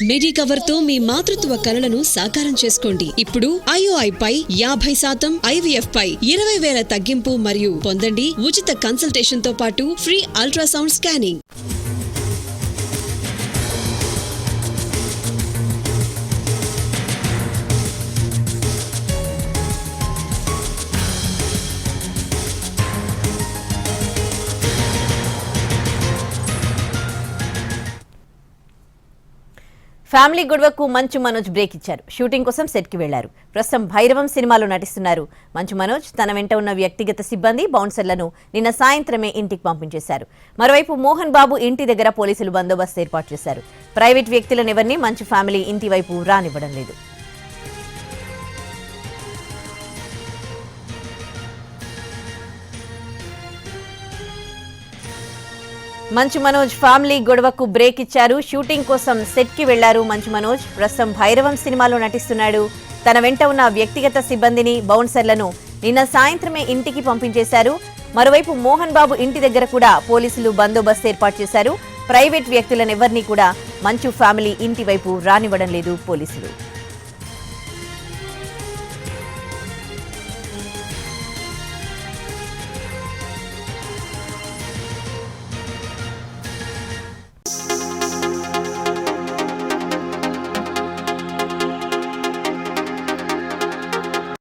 Medicover తో మీ మాతృత్వ కలలను సాకారం చేసుకోండి. ఇప్పుడు IOI పై 50%, IVF పై 20,000 తగ్గింపు మరియు పొందండి ఉచిత కన్సల్టేషన్ తో పాటు ఫ్రీ అల్ట్రాసౌండ్ స్కానింగ్. ఫ్యామిలీ గొడవకు మంచు మనోజ్ బ్రేక్ ఇచ్చారు. షూటింగ్ కోసం సెట్ కి వెళ్లారు. ప్రస్తుతం భైరవం సినిమాలో నటిస్తున్నారు మంచు మనోజ్. తన వెంట ఉన్న వ్యక్తిగత సిబ్బంది బౌన్సర్లను నిన్న సాయంత్రమే ఇంటికి పంపించేశారు. మరోవైపు మోహన్ బాబు ఇంటి దగ్గర పోలీసులు బందోబస్తు ఏర్పాటు చేశారు. ప్రైవేట్ వ్యక్తులను ఎవరిని మంచు ఫ్యామిలీ ఇంటి వైపు రానివ్వడం లేదు. మంచు మనోజ్ ఫ్యామిలీ గొడవకు బ్రేక్ ఇచ్చారు. షూటింగ్ కోసం సెట్ కి వెళ్లారు మంచు మనోజ్. ప్రస్తుతం భైరవం సినిమాలో నటిస్తున్నాడు. తన వెంట ఉన్న వ్యక్తిగత సిబ్బందిని బౌన్సర్లను నిన్న సాయంత్రమే ఇంటికి పంపించేశారు. మరోవైపు మోహన్ బాబు ఇంటి దగ్గర కూడా పోలీసులు బందోబస్తు ఏర్పాటు చేశారు. ప్రైవేట్ వ్యక్తులను ఎవరిని కూడా మంచు ఫ్యామిలీ ఇంటి వైపు రానివ్వడం లేదు పోలీసులు.